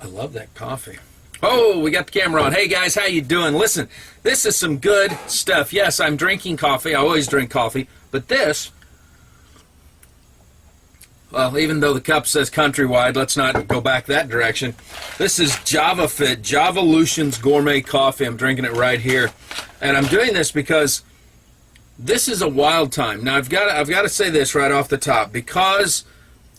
I love that coffee. Oh, we got the camera on. Hey guys, how you doing? Listen, this is some good stuff. Yes, I'm drinking coffee. I always drink coffee. But this, well, even though the cup says countrywide, let's not go back that direction. This is Youngevity, Javalution's Gourmet Coffee. I'm drinking it right here. And I'm doing this because this is a wild time. Now, I've got to say this right off the top. Because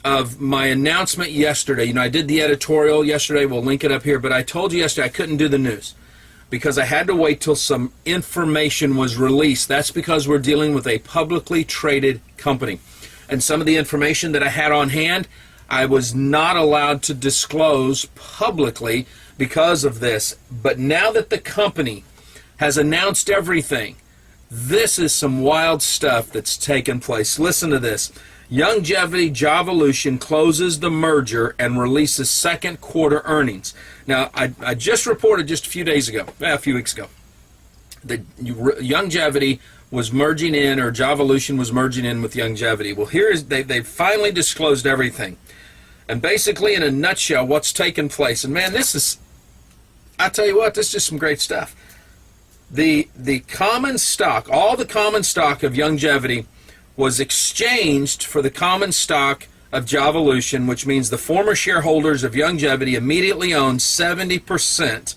of my announcement yesterday, you know, I did the editorial yesterday. We'll link it up here. But I told you yesterday I couldn't do the news because I had to wait till some information was released. That's because we're dealing with a publicly traded company. And some of the information that I had on hand, I was not allowed to disclose publicly because of this. But now that the company has announced everything, this is some wild stuff that's taken place. Listen to this. Youngevity Javalution closes the merger and releases second quarter earnings. Now, I just reported just a few weeks ago, that Youngevity was merging in, or Javalution was merging in with Youngevity. Well, they finally disclosed everything. And basically, in a nutshell, what's taken place. And man, I tell you what, this is just some great stuff. The common stock, all the common stock of Youngevity was exchanged for the common stock of Javalution, which means the former shareholders of Youngevity immediately own 70%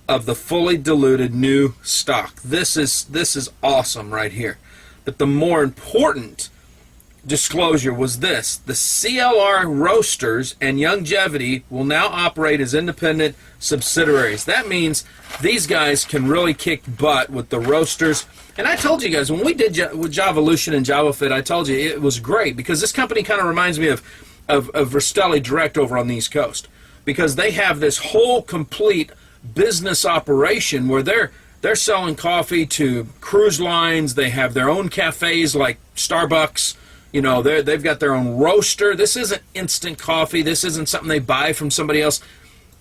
of the fully diluted new stock. This is awesome right here. But the more important disclosure was this: the CLR Roasters and Youngevity will now operate as independent subsidiaries. That means these guys can really kick butt with the roasters. And I told you guys, when we did with Javalution and JavaFit, I told you it was great because this company kind of reminds me of Rastelli Direct over on the East Coast, because they have this whole complete business operation where they're selling coffee to cruise lines. They have their own cafes like Starbucks. You know, they've got their own roaster. This isn't instant coffee. This isn't something they buy from somebody else.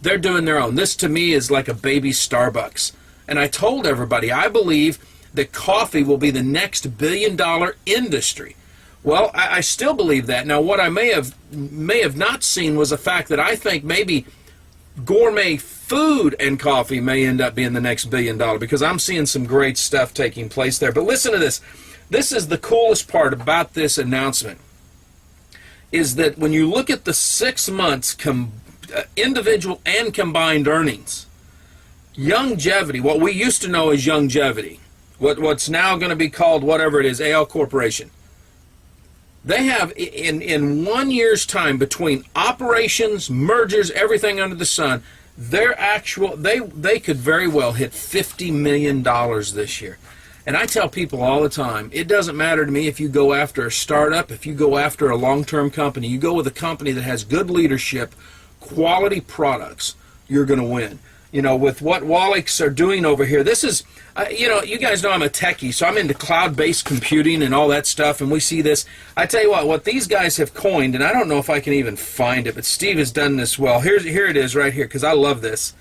They're doing their own. This to me is like a baby Starbucks. And I told everybody, I believe that coffee will be the next billion-dollar industry. Well, I still believe that. Now, what I may have not seen was the fact that I think maybe gourmet food and coffee may end up being the next billion-dollar, because I'm seeing some great stuff taking place there. But listen to this. This is the coolest part about this announcement, is that when you look at the 6 months individual and combined earnings, Youngevity, what we used to know as Youngevity, what's now going to be called whatever it is, AL Corporation, they have in 1 year's time, between operations, mergers, everything under the sun, they could very well hit $50 million this year. And I tell people all the time, it doesn't matter to me if you go after a startup, if you go after a long-term company, you go with a company that has good leadership, quality products, you're going to win. You know, with what Wallachs are doing over here, this is, you know, you guys know I'm a techie, so I'm into cloud-based computing and all that stuff, and we see this. I tell you what these guys have coined, and I don't know if I can even find it, but Steve has done this well. Here it is right here, because I love this.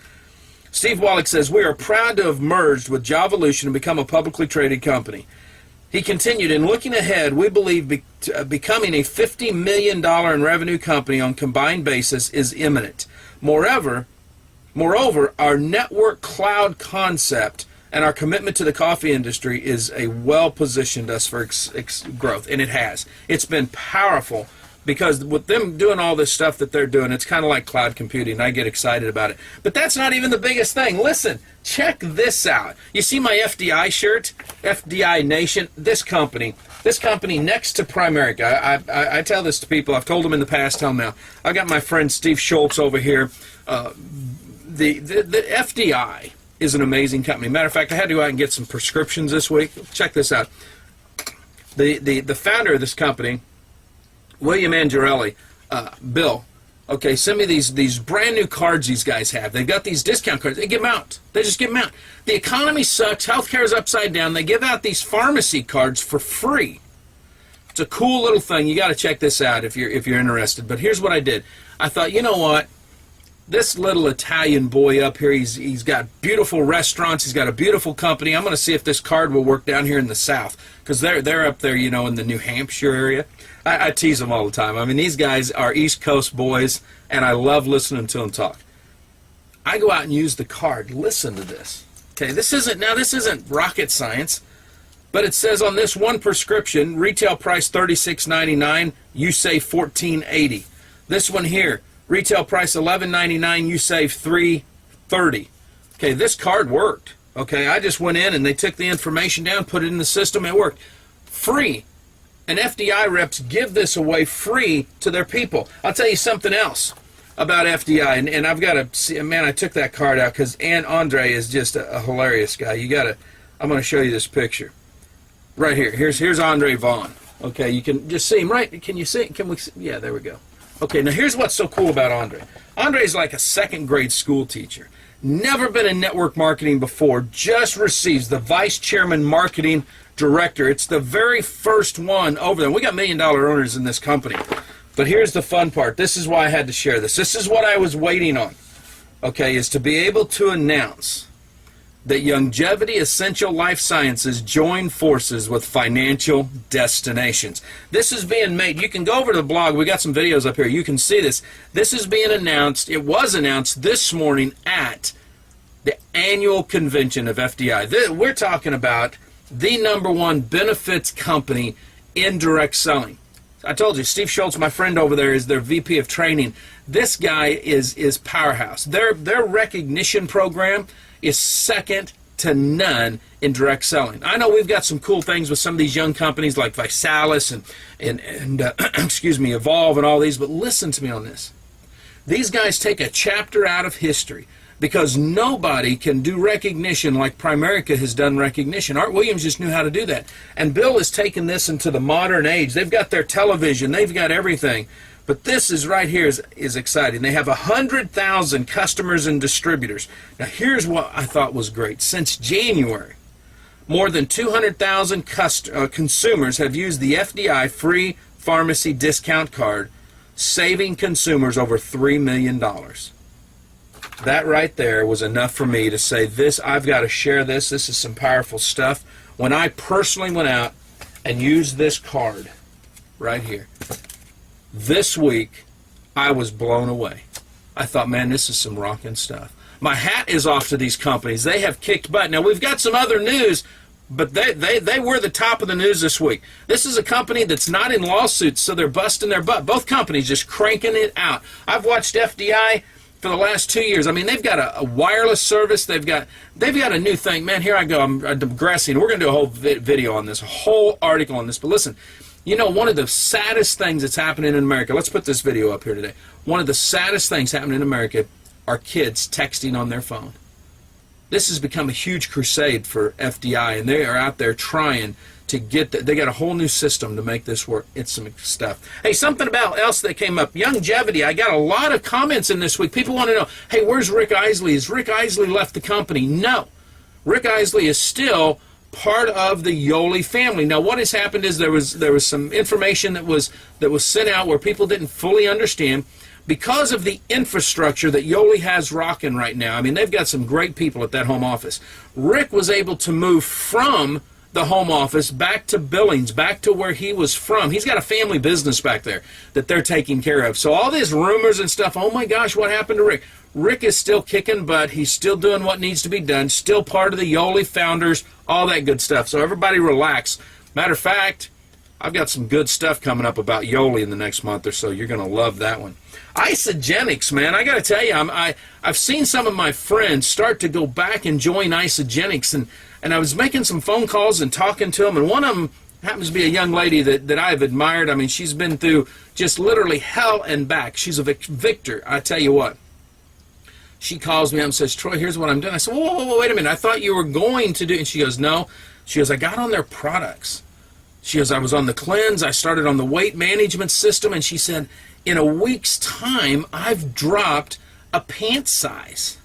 Steve Wallach says, "We are proud to have merged with Javalution and become a publicly traded company." He continued, "In looking ahead, we believe becoming a $50 million in revenue company on combined basis is imminent. Moreover, our network cloud concept and our commitment to the coffee industry is a well-positioned us for growth." And it has. It's been powerful, because with them doing all this stuff that they're doing, it's kind of like cloud computing, and I get excited about it. But that's not even the biggest thing. Listen, check this out. You see my FDI shirt? FDI Nation? This company next to Primerica. I tell this to people. I've told them in the past, tell them now. I've got my friend Steve Schultz over here. The FDI is an amazing company. Matter of fact, I had to go out and get some prescriptions this week. Check this out. The founder of this company, William Angelelli, Bill, okay, send me these brand new cards these guys have. They've got these discount cards. They give them out. They just give them out. The economy sucks. Healthcare is upside down. They give out these pharmacy cards for free. It's a cool little thing. You got to check this out if you're interested. But here's what I did. I thought, you know what? This little Italian boy up here, he's got beautiful restaurants. He's got a beautiful company. I'm going to see if this card will work down here in the South, because they're up there, you know, in the New Hampshire area. I tease them all the time. I mean, these guys are East Coast boys, and I love listening to them talk. I go out and use the card. Listen to this. Okay, this isn't rocket science, but it says on this one prescription, retail price $36.99, you save $14.80. This one here, retail price $11.99, you save $3.30. Okay, this card worked. Okay, I just went in and they took the information down, put it in the system, it worked. Free. And FDI reps give this away free to their people. I'll tell you something else about FDI, and I've got to see, man, I took that card out because Andre is just a hilarious guy. I'm going to show you this picture. Right here. Here's Andre Vaughn. Okay, you can just see him, right? Can you see it? Can we see? Yeah, there we go. Okay, now here's what's so cool about Andre. Andre's like a second grade school teacher. Never been in network marketing before, just receives the vice chairman marketing director. It's the very first one over there. We got $1 million owners in this company. But here's the fun part. This is why I had to share this. This is what I was waiting on, okay, is to be able to announce that Youngevity Essential Life Sciences join forces with Financial Destinations. This is being made. You can go over to the blog. We got some videos up here. You can see this. This is being announced. It was announced this morning at the annual convention of FDI. We're talking about the #1 benefits company in direct selling. I told you, Steve Schultz, my friend over there, is their VP of training. This guy is powerhouse. Their recognition program is second to none in direct selling. I know we've got some cool things with some of these young companies like Visalis and excuse me, Evolve and all these, but listen to me on this. These guys take a chapter out of history because nobody can do recognition like Primerica has done recognition. Art Williams just knew how to do that. And Bill has taken this into the modern age. They've got their television. They've got everything. But this is right here is exciting. They have 100,000 customers and distributors. Now here's what I thought was great. Since January, more than 200,000 consumers have used the FDI free pharmacy discount card, saving consumers over $3 million. That right there was enough for me to say this, I've got to share this. This is some powerful stuff. When I personally went out and used this card right here, this week, I was blown away. I thought, man, this is some rocking stuff. My hat is off to these companies. They have kicked butt. Now, we've got some other news, but they were the top of the news this week. This is a company that's not in lawsuits, so they're busting their butt. Both companies just cranking it out. I've watched FDI for the last 2 years. I mean, they've got a wireless service. They've got a new thing. Man, here I go. I'm digressing. We're going to do a whole video on this, a whole article on this. But listen, you know, one of the saddest things that's happening in America, let's put this video up here today. One of the saddest things happening in America are kids texting on their phone. This has become a huge crusade for FDI, and they are out there trying to get they got a whole new system to make this work. It's some stuff. Hey, something about else that came up. Youngevity. I got a lot of comments in this week. People want to know, hey, where's Rick Isley? Has Rick Isley left the company? No. Rick Isley is still part of the Yoli family. Now, what has happened is there was some information that was sent out where people didn't fully understand because of the infrastructure that Yoli has rocking right now. I mean, they've got some great people at that home office. Rick was able to move from the home office back to Billings, back to where he was from. He's got a family business back there that they're taking care of. So all these rumors and stuff, oh my gosh, what happened to Rick? Rick is still kicking butt. He's still doing what needs to be done, still part of the Yoli founders, all that good stuff. So everybody relax. Matter of fact, I've got some good stuff coming up about Yoli in the next month or so. You're going to love that one. Isogenics, man, I got to tell you, I've seen some of my friends start to go back and join Isogenics, and I was making some phone calls and talking to them, and one of them happens to be a young lady that I've admired. I mean, she's been through just literally hell and back. She's a victor, I tell you what. She calls me up and says, Troy, here's what I'm doing. I said, whoa, wait a minute. I thought you were going to do, and she goes, no. She goes, I got on their products. She goes, I was on the cleanse. I started on the weight management system, and she said, in a week's time, I've dropped a pant size.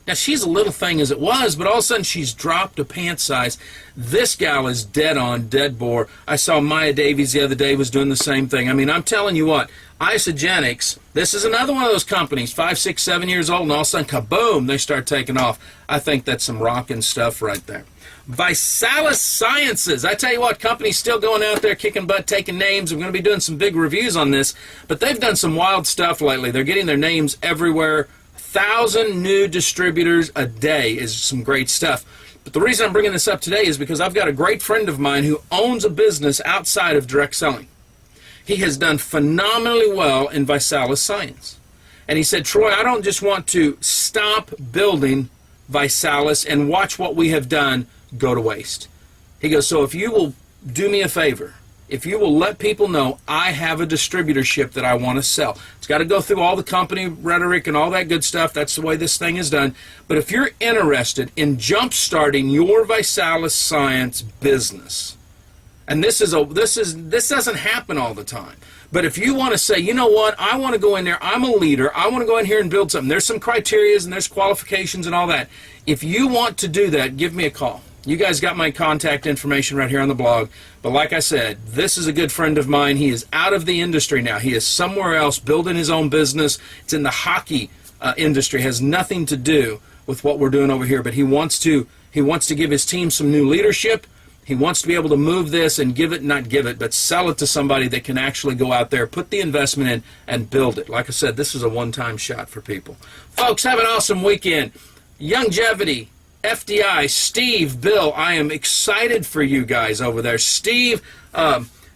Now, she's a little thing as it was, but all of a sudden she's dropped a pant size. This gal is dead on, dead bore. I saw Maya Davies the other day was doing the same thing. I mean, I'm telling you what, Isogenics, this is another one of those companies, 5, 6, 7 years old, and all of a sudden, kaboom, they start taking off. I think that's some rocking stuff right there. Visalis Sciences. I tell you what, company's still going out there kicking butt, taking names. We're going to be doing some big reviews on this, but they've done some wild stuff lately. They're getting their names everywhere. 1,000 new distributors a day is some great stuff. But the reason I'm bringing this up today is because I've got a great friend of mine who owns a business outside of direct selling. He has done phenomenally well in Visalis Science. And he said, Troy, I don't just want to stop building Visalis and watch what we have done go to waste. He goes, so if you will do me a favor, if you will let people know I have a distributorship that I want to sell. It's got to go through all the company rhetoric and all that good stuff. That's the way this thing is done. But if you're interested in jump-starting your Visalis Science business, and this doesn't happen all the time. But if you want to say, you know what, I want to go in there, I'm a leader, I want to go in here and build something. There's some criterias and there's qualifications and all that. If you want to do that, give me a call. You guys got my contact information right here on the blog. But like I said, this is a good friend of mine. He is out of the industry now. He is somewhere else building his own business. It's in the hockey industry. It has nothing to do with what we're doing over here. But he wants to give his team some new leadership. He wants to be able to move this and not give it, but sell it to somebody that can actually go out there, put the investment in, and build it. Like I said, this is a one-time shot for people. Folks, have an awesome weekend. Youngevity, FDI, Steve, Bill, I am excited for you guys over there. Steve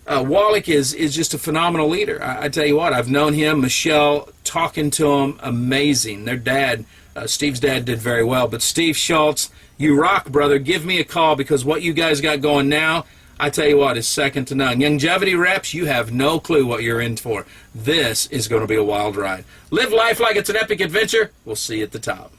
Wallach is just a phenomenal leader. I tell you what, I've known him, Michelle, talking to him, amazing. Their dad, Steve's dad, did very well. But Steve Schultz, you rock, brother. Give me a call, because what you guys got going now, I tell you what, is second to none. Youngevity reps, you have no clue what you're in for. This is going to be a wild ride. Live life like it's an epic adventure. We'll see you at the top.